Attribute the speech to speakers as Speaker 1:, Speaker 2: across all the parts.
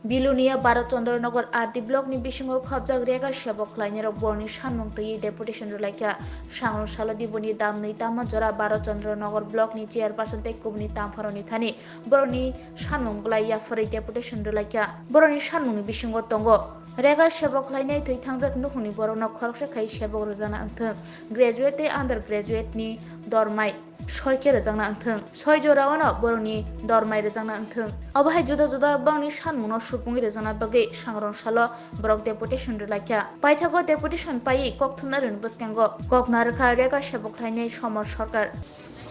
Speaker 1: बिलुनिया Bharat Chandranagar RD block नि बिसिङाव खबजाग रेगा सेबक लाइनेराव बरनि सानमुं तयै डेपुटेशन रुलाइका सांग्रं सालो दिबनि दाम नै ताम जरा भारत चंद्रनगर ब्लक नि चेयारपारसन ते कुबनि तामफारनि थानि बरनि सानमुं बुलाय याफरै डेपुटेशन रुलाइका बरनि सानमुंनि बिसिङाव तंगो रेगा सेबक लाइनाय थै थांजाक नुहुनि बरनो खरकसे खाय सेबक रजाना अंथों ग्रेजुएट ते आन्डार ग्रेजुएट नि दरमाय 6 के रजांना अंथों 6 जरावनो बरनि दरमाय रजांना अंथों अबहाय जुदा जुदा बरनि सानमुंनो सुपुंgi रजांना बगै सांग्रं सालो बरक डेपुटेशन रुलाइका पाइथागो डेपुटेशन पाई कक्थुना रन बसकेंगो ककनारखा रेगा सेबक लाइनाय समर सरकार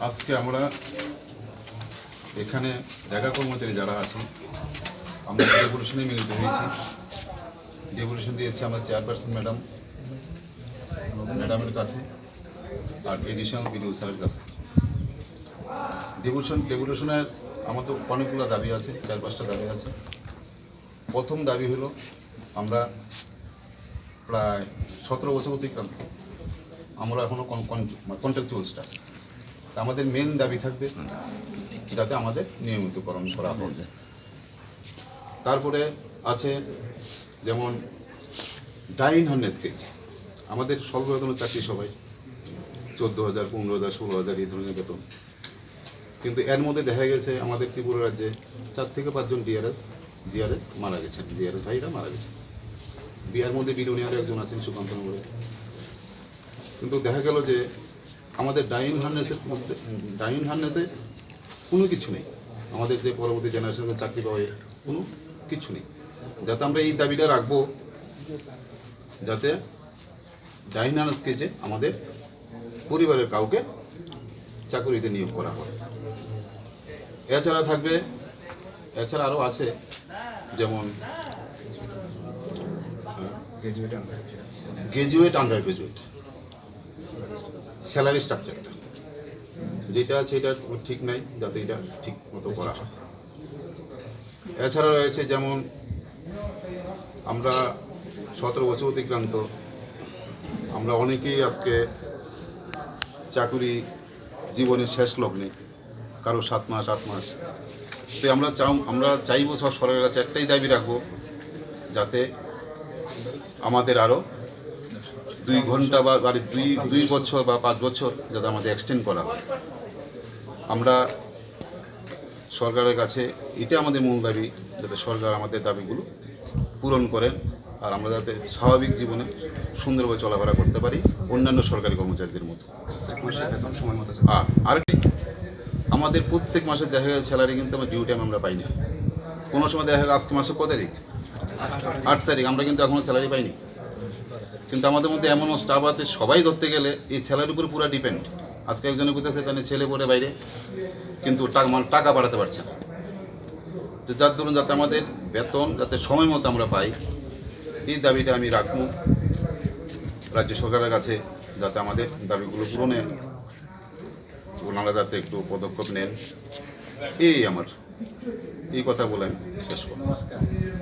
Speaker 2: আজকে আমরা এখানে জায়গা কর্মচারী যারা আছেন আমরা ডেপুটেশনে মিলিত হয়েছি। ডেপুটেশন দিয়েছি আমার চেয়ারপারসন ম্যাডামের কাছে আর এডিশনাল বিডিও স্যারের কাছে। ডেপুটেশনের আমার তো অনেকগুলো দাবি আছে, 4-5টা দাবি আছে। প্রথম দাবি হলো আমরা প্রায় 17 বছর অতিক্রান্ত, আমরা এখনও কন্ট্রাকচুয়াল স্টাফ। আমাদের মেন দাবি থাকবে যাতে আমাদের নিয়মিতকরণ করা হয়। তারপরে আছে যেমন ডাইন হার্নেস কেজ, আমাদের সর্ববেতনের চাকরি সবাই 14,000, 15,000, 16,000 এই ধরনের বেতন, কিন্তু এর মধ্যে দেখা গেছে আমাদের ত্রিপুরা রাজ্যে 4 থেকে 5 জন জিআরএস মারা গেছেন, জিআরএস ভাইরা মারা গেছেন। বিহার মধ্যে বিলুনিয়ার একজন আছেন সুকান্ত নগরে। কিন্তু দেখা গেল যে আমাদের ডাইন হার্নেসে কোনো কিছু নেই, আমাদের যে পরবর্তী জেনারেশনের চাকরি পাওয়ায় কোনো কিছু নেই। যাতে আমরা এই দাবিটা রাখবো যাতে ডাইন হার্নেস কেজে আমাদের পরিবারের কাউকে চাকরিতে নিয়োগ করা হয়। এছাড়া আরও আছে যেমন গ্রাজুয়েট আন্ডার গ্রাজুয়েট স্যালারি স্ট্রাকচারটা যেটা আছে এটা ঠিক নাই, যাতে এটা ঠিক মতো করা হয়। এছাড়া রয়েছে যেমন আমরা 17 বছর অতিক্রান্ত, আমরা অনেকেই আজকে চাকুরি জীবনের শেষ লগ্নে, কারো 7 মাস 8 মাস। তো আমরা চাইবো সরকারের কাছে একটাই দাবি রাখবো যাতে আমাদের আরও 2 ঘন্টা বা 2 বছর বা 5 বছর যাতে আমাদের এক্সটেন্ড করা হয়। আমরা সরকারের কাছে এটা আমাদের মূল দাবি, যাতে সরকার আমাদের দাবিগুলো পূরণ করেন আর আমরা যাতে স্বাভাবিক জীবনে সুন্দরভাবে চলাফেরা করতে পারি অন্যান্য সরকারি কর্মচারীদের মতো। আর আরেকটি, আমাদের প্রত্যেক মাসে দেখা গেছে স্যালারি কিন্তু আমরা ডিউ টাইম আমরা পাই না। কোনো সময় দেখা গেছে আজকে মাসে কত তারিখ, 8 তারিখ, আমরা কিন্তু এখনও স্যালারি পাইনি। কিন্তু আমাদের মধ্যে এমনও স্টাফ আছে সবাই ধরতে গেলে এই স্যালারির উপরে পুরো ডিপেন্ড। আজকে একজনের কোথায় সেখানে ছেলে পড়ে বাইরে, কিন্তু টাকা বাড়াতে পারছে না। যে যার ধরুন যাতে আমাদের বেতন যাতে সময় মতো আমরা পাই, এই দাবিটা আমি রাখবো রাজ্য সরকারের কাছে, যাতে আমাদের দাবিগুলো পূরণে ওনারা যাতে একটু পদক্ষেপ নেন। এই কথা বলে আমি শেষ করব।